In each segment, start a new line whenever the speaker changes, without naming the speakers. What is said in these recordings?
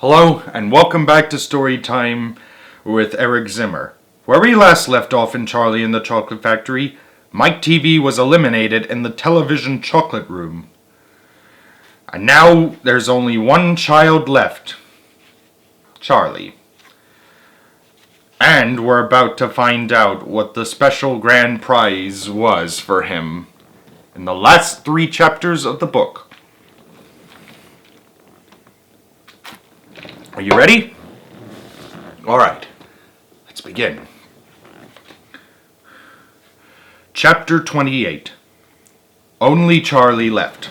Hello, and welcome back to Story Time with Eric Zimmer. Where we last left off in Charlie and the Chocolate Factory, Mike TV was eliminated in the television chocolate room. And now there's only one child left. Charlie. And we're about to find out what the special grand prize was for him in the last 3 chapters of the book. Are you ready? Alright, let's begin. Chapter 28. Only Charlie Left.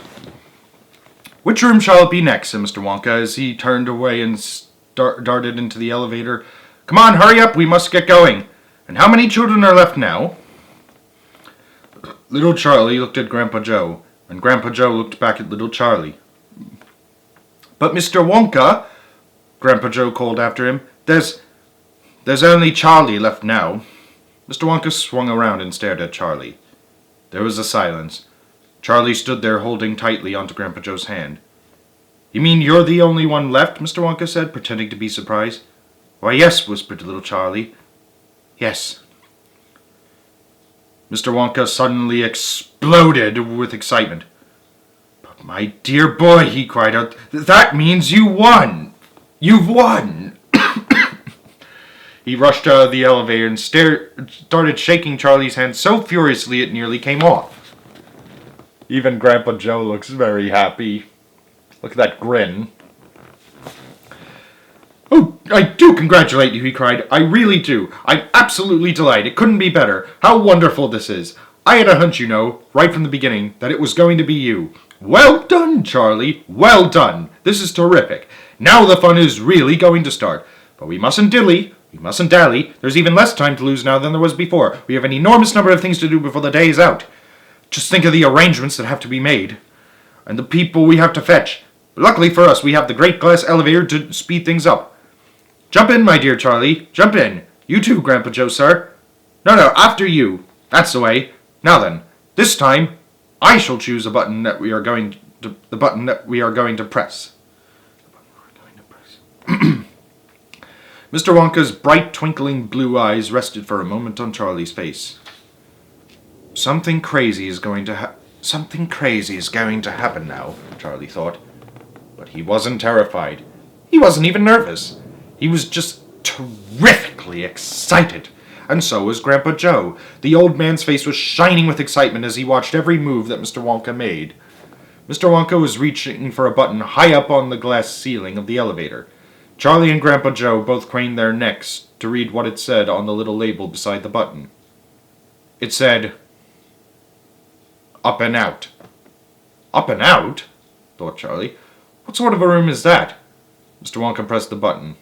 Which room shall it be next? Said Mr. Wonka as he turned away and darted into the elevator. Come on, hurry up, we must get going. And how many children are left now? Little Charlie looked at Grandpa Joe, and Grandpa Joe looked back at little Charlie. But Mr. Wonka, Grandpa Joe called after him, There's only Charlie left now. Mr. Wonka swung around and stared at Charlie. There was a silence. Charlie stood there holding tightly onto Grandpa Joe's hand. You mean you're the only one left? Mr. Wonka said, pretending to be surprised. Why, yes, whispered little Charlie. Yes. Mr. Wonka suddenly exploded with excitement. But my dear boy, he cried out, that means you won! You've won! He rushed out of the elevator and started shaking Charlie's hand so furiously it nearly came off. Even Grandpa Joe looks very happy. Look at that grin. Oh, I do congratulate you, he cried. I really do. I'm absolutely delighted. It couldn't be better. How wonderful this is. I had a hunch, you know, right from the beginning, that it was going to be you. Well done, Charlie. Well done. This is terrific. Now the fun is really going to start. But we mustn't dilly. We mustn't dally. There's even less time to lose now than there was before. We have an enormous number of things to do before the day is out. Just think of the arrangements that have to be made. And the people we have to fetch. But luckily for us, we have the great glass elevator to speed things up. Jump in, my dear Charlie. Jump in. You too, Grandpa Joe, sir. No, after you. That's the way. Now then, this time, I shall choose the button that we are going to press. Mr. Wonka's bright, twinkling blue eyes rested for a moment on Charlie's face. Something crazy is going to happen now, Charlie thought. But he wasn't terrified. He wasn't even nervous. He was just terrifically excited. And so was Grandpa Joe. The old man's face was shining with excitement as he watched every move that Mr. Wonka made. Mr. Wonka was reaching for a button high up on the glass ceiling of the elevator. Charlie and Grandpa Joe both craned their necks to read what it said on the little label beside the button. It said, Up and Out. Up and Out? Thought Charlie. What sort of a room is that? Mr. Wonka pressed the button.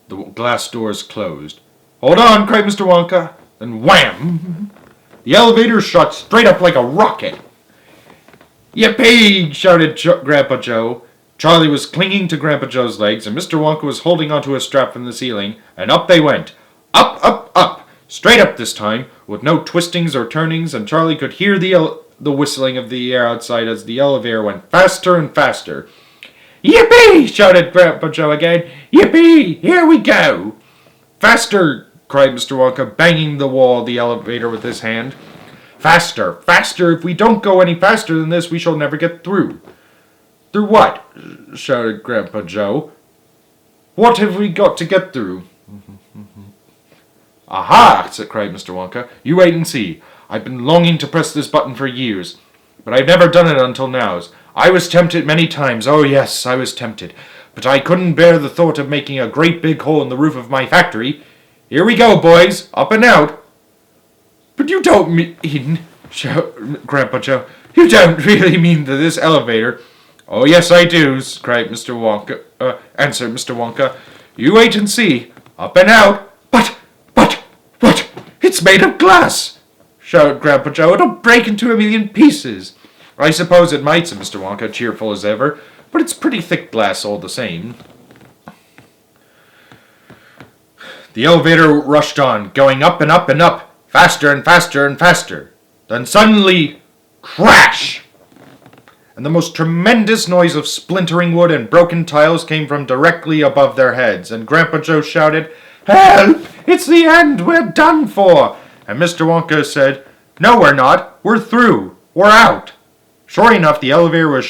The glass doors closed. Hold on, cried Mr. Wonka. Then wham! The elevator shot straight up like a rocket. Yippee! Shouted Grandpa Joe. Charlie was clinging to Grandpa Joe's legs, and Mr. Wonka was holding onto a strap from the ceiling, and up they went. Up, up, up! Straight up this time, with no twistings or turnings, and Charlie could hear the whistling of the air outside as the elevator went faster and faster. Yippee! Shouted Grandpa Joe again. Yippee! Here we go! Faster! Cried Mr. Wonka, banging the wall of the elevator with his hand. Faster! Faster! If we don't go any faster than this, we shall never get through. Through what? Shouted Grandpa Joe. What have we got to get through? Aha! Cried Mr. Wonka. You wait and see. I've been longing to press this button for years, but I've never done it until now. I was tempted many times. Oh, yes, I was tempted. But I couldn't bear the thought of making a great big hole in the roof of my factory. Here we go, boys. Up and out. But you don't mean, shouted Grandpa Joe. You don't really mean that this elevator... Oh, yes, I do, cried Mr. Wonka, answered Mr. Wonka. You wait and see. Up and out. But, it's made of glass, shouted Grandpa Joe. It'll break into a million pieces. I suppose it might, said Mr. Wonka, cheerful as ever, but it's pretty thick glass all the same. The elevator rushed on, going up and up and up, faster and faster and faster. Then suddenly, crash! and the most tremendous noise of splintering wood and broken tiles came from directly above their heads, and Grandpa Joe shouted, "Help! It's the end! We're done for!" And Mr. Wonka said, "No, we're not. We're through. We're out." Sure enough, the elevator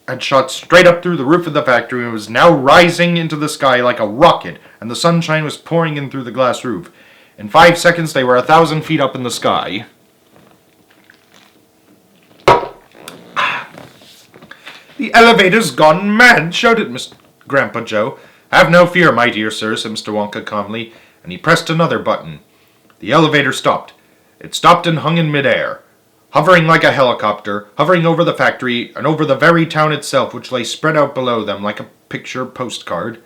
had shot straight up through the roof of the factory and was now rising into the sky like a rocket, and the sunshine was pouring in through the glass roof. In 5 seconds, they were 1,000 feet up in the sky. "The elevator's gone mad!" shouted Grandpa Joe. "Have no fear, my dear sir," said Mr. Wonka calmly, and he pressed another button. The elevator stopped. It stopped and hung in midair, hovering like a helicopter, hovering over the factory and over the very town itself, which lay spread out below them like a picture postcard.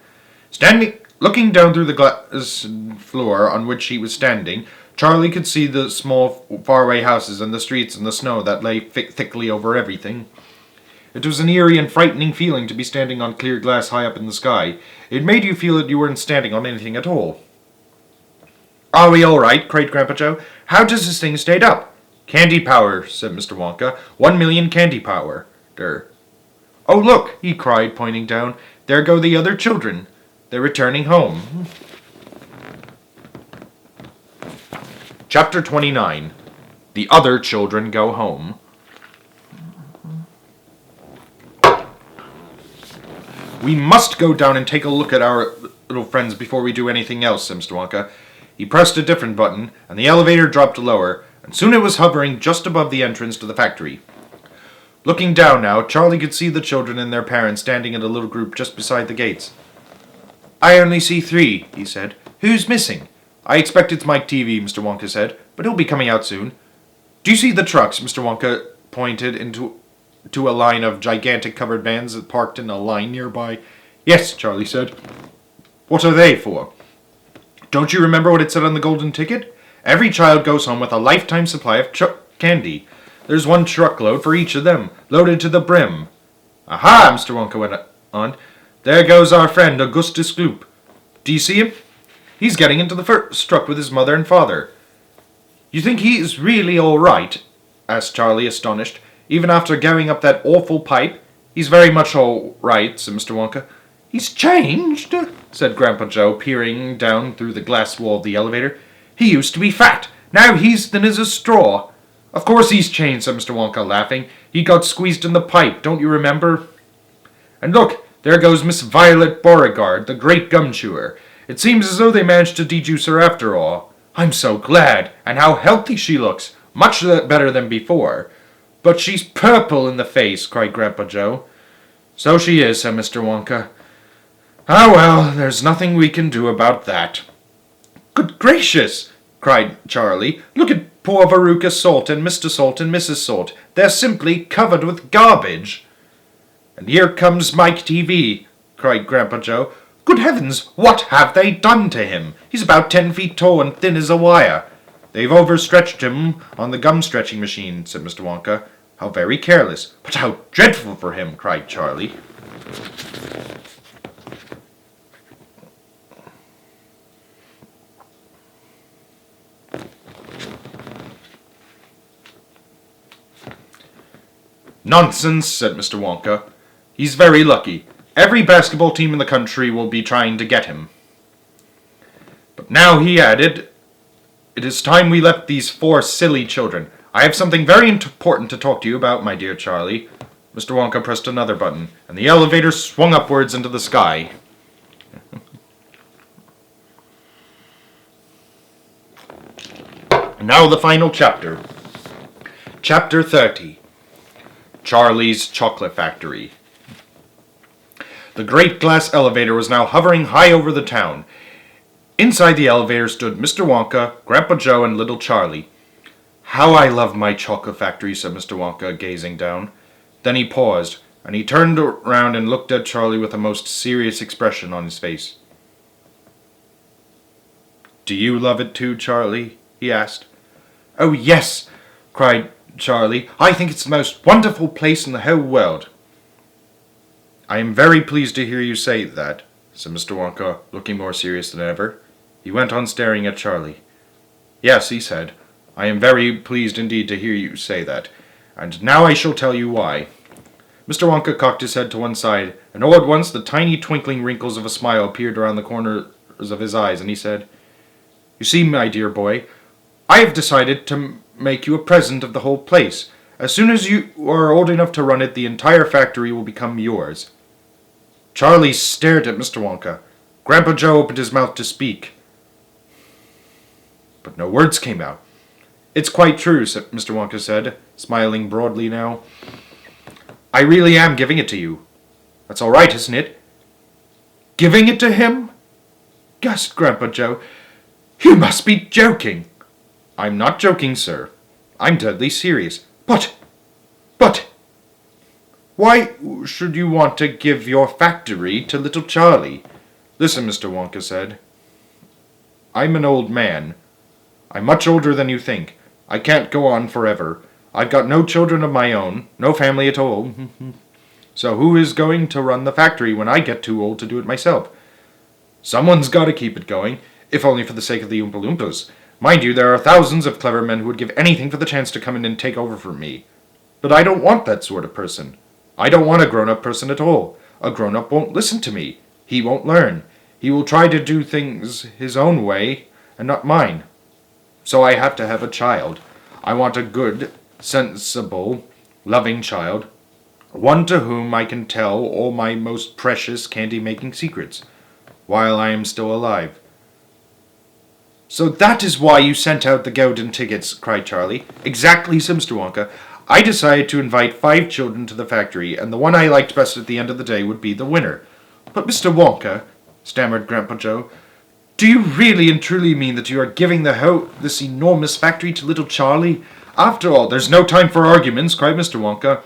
Looking down through the glass floor on which he was standing, Charlie could see the small faraway houses and the streets and the snow that lay thickly over everything. It was an eerie and frightening feeling to be standing on clear glass high up in the sky. It made you feel that you weren't standing on anything at all. "Are we all right?" cried Grandpa Joe. "How does this thing stay up?" "Candy power," said Mr. Wonka. 1,000,000 candy power. "Oh, look," he cried, pointing down. "There go the other children. They're returning home." Chapter 29. The Other Children Go Home. "We must go down and take a look at our little friends before we do anything else," said Mr. Wonka. He pressed a different button, and the elevator dropped lower, and soon it was hovering just above the entrance to the factory. Looking down now, Charlie could see the children and their parents standing in a little group just beside the gates. "I only see 3, he said. "Who's missing?" "I expect it's Mike TV, Mr. Wonka said, "but he'll be coming out soon." "Do you see the trucks?" Mr. Wonka pointed to a line of gigantic covered vans that parked in a line nearby. "Yes," Charlie said. "What are they for?" "Don't you remember what it said on the golden ticket? Every child goes home with a lifetime supply of candy. There's 1 truckload for each of them, loaded to the brim." "Aha!" Mr. Wonka went on. "There goes our friend Augustus Gloop. Do you see him? He's getting into the first truck with his mother and father." "You think he's really all right?" asked Charlie, astonished. "Even after going up that awful pipe?" "He's very much all right," said Mr. Wonka. "He's changed," said Grandpa Joe, peering down through the glass wall of the elevator. "He used to be fat. Now he's thin as a straw." "Of course he's changed," said Mr. Wonka, laughing. "He got squeezed in the pipe, don't you remember? And look, there goes Miss Violet Beauregard, the great gum chewer. It seems as though they managed to dejuice her after all. I'm so glad, and how healthy she looks, much better than before." "But she's purple in the face," cried Grandpa Joe. "So she is," said Mr. Wonka. "Ah, well, there's nothing we can do about that." "Good gracious!" cried Charlie. "Look at poor Veruca Salt and Mr. Salt and Mrs. Salt. They're simply covered with garbage." "And here comes Mike TV," cried Grandpa Joe. "Good heavens, what have they done to him? He's about 10 feet tall and thin as a wire." "They've overstretched him on the gum-stretching machine," said Mr. Wonka. "How very careless. But how dreadful for him," cried Charlie. "Nonsense," said Mr. Wonka. "He's very lucky. Every basketball team in the country will be trying to get him." "But now," he added, "it is time we left these 4 silly children. I have something very important to talk to you about, my dear Charlie." Mr. Wonka pressed another button, and the elevator swung upwards into the sky. And now the final chapter. Chapter 30. Charlie's Chocolate Factory. The great glass elevator was now hovering high over the town. Inside the elevator stood Mr. Wonka, Grandpa Joe, and little Charlie. "How I love my chocolate factory," said Mr. Wonka, gazing down. Then he paused, and he turned around and looked at Charlie with a most serious expression on his face. "Do you love it too, Charlie?" he asked. "Oh, yes," cried Charlie. "I think it's the most wonderful place in the whole world." "I am very pleased to hear you say that," said Mr. Wonka, looking more serious than ever. He went on staring at Charlie. "Yes," he said, "I am very pleased indeed to hear you say that, and now I shall tell you why. Mr. Wonka cocked his head to one side, and all at once the tiny twinkling wrinkles of a smile appeared around the corners of his eyes, and he said, "You see, my dear boy, I have decided to make you a present of the whole place. As soon as you are old enough to run it, the entire factory will become yours." Charlie stared at Mr. Wonka. Grandpa Joe opened his mouth to speak, but no words came out. "It's quite true," Mr. Wonka said, smiling broadly now. "I really am giving it to you. That's all right, isn't it?" "Giving it to him?" gasped Grandpa Joe. "You must be joking." "I'm not joking, sir. I'm deadly serious." But, why should you want to give your factory to little Charlie?" "Listen," Mr. Wonka said. "I'm an old man. I'm much older than you think. I can't go on forever. I've got no children of my own, no family at all. So who is going to run the factory when I get too old to do it myself? Someone's got to keep it going, if only for the sake of the Oompa Loompas. Mind you, there are thousands of clever men who would give anything for the chance to come in and take over from me. But I don't want that sort of person. I don't want a grown-up person at all. A grown-up won't listen to me. He won't learn. He will try to do things his own way and not mine. So I have to have a child. I want a good, sensible, loving child. One to whom I can tell all my most precious candy-making secrets, while I am still alive." "So that is why you sent out the golden tickets," cried Charlie. "Exactly," said Mr. Wonka. "I decided to invite 5 children to the factory, and the one I liked best at the end of the day would be the winner." "But, Mr. Wonka," stammered Grandpa Joe, "do you really and truly mean that you are giving this enormous factory to little Charlie? After all—" "There's no time for arguments," cried Mr. Wonka.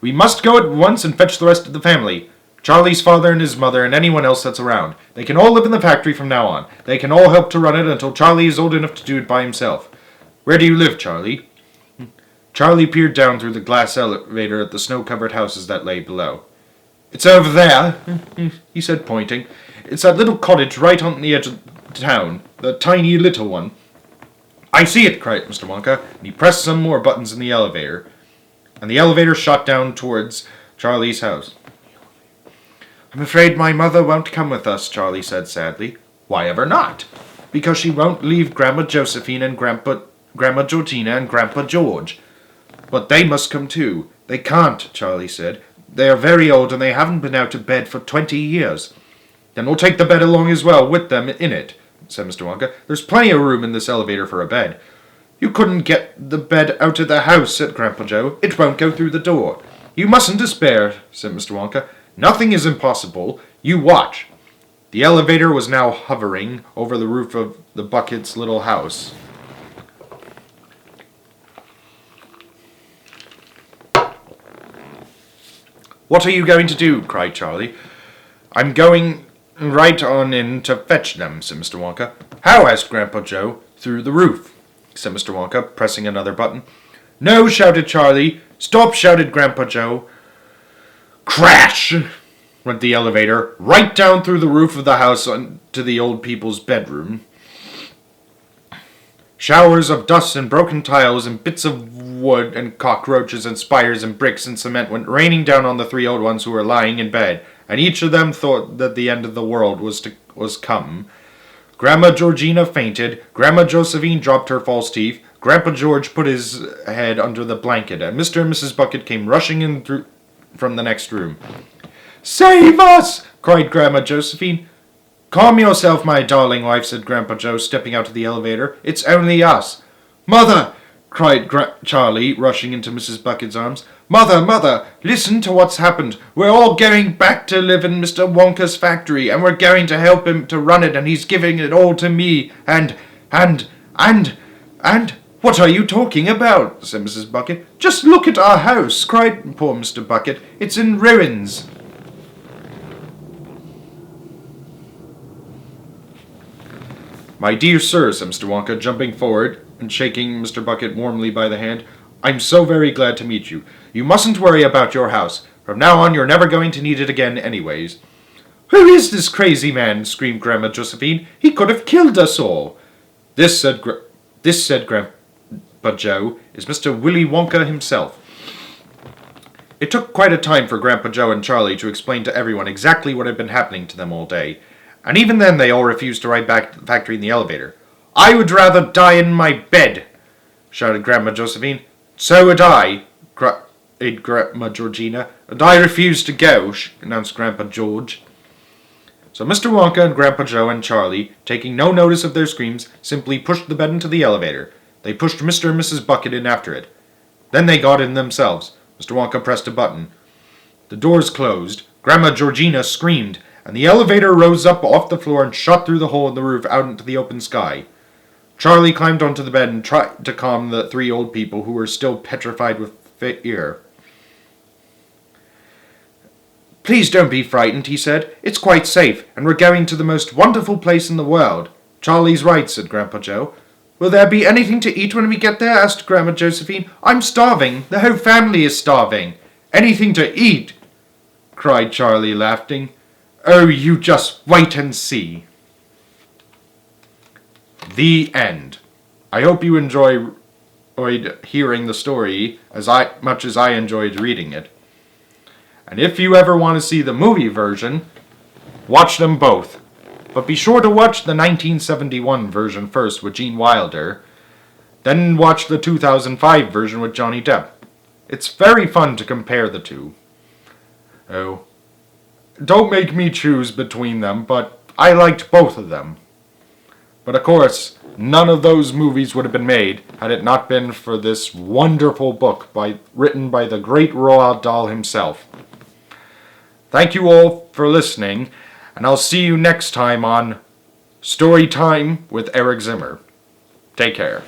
"We must go at once and fetch the rest of the family. Charlie's father and his mother and anyone else that's around. They can all live in the factory from now on. They can all help to run it until Charlie is old enough to do it by himself. Where do you live, Charlie?" Charlie peered down through the glass elevator at the snow-covered houses that lay below. "It's over there," he said, pointing. "It's that little cottage right on the edge of town, the tiny little one." "I see it," cried Mr. Wonka, and he pressed some more buttons in the elevator, and the elevator shot down towards Charlie's house. "I'm afraid my mother won't come with us," Charlie said sadly. "Why ever not?" "Because she won't leave Grandma Josephine and Grandma Georgina and Grandpa George." "But they must come too." "They can't," Charlie said. "They are very old and they haven't been out of bed for 20 years. "Then we'll take the bed along as well, with them in it," said Mr. Wonka. "There's plenty of room in this elevator for a bed." "You couldn't get the bed out of the house," said Grandpa Joe. "It won't go through the door." "You mustn't despair," said Mr. Wonka. "Nothing is impossible. You watch." The elevator was now hovering over the roof of the Bucket's little house. "What are you going to do?" cried Charlie. "I'm going right on in to fetch them," said Mr. Wonka. "How?" asked Grandpa Joe. "Through the roof," said Mr. Wonka, pressing another button. "No!" shouted Charlie. "Stop!" shouted Grandpa Joe. Crash! Went the elevator right down through the roof of the house into the old people's bedroom. Showers of dust and broken tiles and bits of wood and cockroaches and spiders and bricks and cement went raining down on the 3 old ones who were lying in bed, and each of them thought that the end of the world was come. Grandma Georgina fainted, Grandma Josephine dropped her false teeth, Grandpa George put his head under the blanket, and Mr. and Mrs. Bucket came rushing in from the next room. "Save us!" cried Grandma Josephine. "Calm yourself, my darling wife," said Grandpa Joe, stepping out of the elevator. "It's only us." "Mother!" cried Charlie, rushing into Mrs. Bucket's arms. "Mother, Mother, listen to what's happened. We're all going back to live in Mr. Wonka's factory, and we're going to help him to run it, and he's giving it all to me, and, what are you talking about?" said Mrs. Bucket. "Just look at our house," cried poor Mr. Bucket. "It's in ruins." "My dear sir," said Mr. Wonka, jumping forward and shaking Mr. Bucket warmly by the hand, "I'm so very glad to meet you. You mustn't worry about your house. From now on, you're never going to need it again anyways." "Who is this crazy man?" screamed Grandma Josephine. "He could have killed us all." This said Grandpa Joe, is Mr. Willy Wonka himself. It took quite a time for Grandpa Joe and Charlie to explain to everyone exactly what had been happening to them all day, and even then they all refused to ride back to the factory in the elevator. "I would rather die in my bed," shouted Grandma Josephine. "So would I," cried Grandma Georgina. "And I refuse to go," announced Grandpa George. So Mr. Wonka and Grandpa Joe and Charlie, taking no notice of their screams, simply pushed the bed into the elevator. They pushed Mr. and Mrs. Bucket in after it. Then they got in themselves. Mr. Wonka pressed a button. The doors closed. Grandma Georgina screamed, and the elevator rose up off the floor and shot through the hole in the roof out into the open sky. Charlie climbed onto the bed and tried to calm the three old people who were still petrified with fear. "Please don't be frightened," he said. "It's quite safe, and we're going to the most wonderful place in the world." "Charlie's right," said Grandpa Joe. "Will there be anything to eat when we get there?" asked Grandma Josephine. "I'm starving. The whole family is starving." "Anything to eat?" cried Charlie, laughing. "Oh, you just wait and see." The end. I hope you enjoyed hearing the story as much as I enjoyed reading it. And if you ever want to see the movie version, watch them both. But be sure to watch the 1971 version first with Gene Wilder, then watch the 2005 version with Johnny Depp. It's very fun to compare the two. Oh, don't make me choose between them, but I liked both of them. But of course, none of those movies would have been made had it not been for this wonderful book written by the great Roald Dahl himself. Thank you all for listening, and I'll see you next time on Story Time with Eric Zimmer. Take care.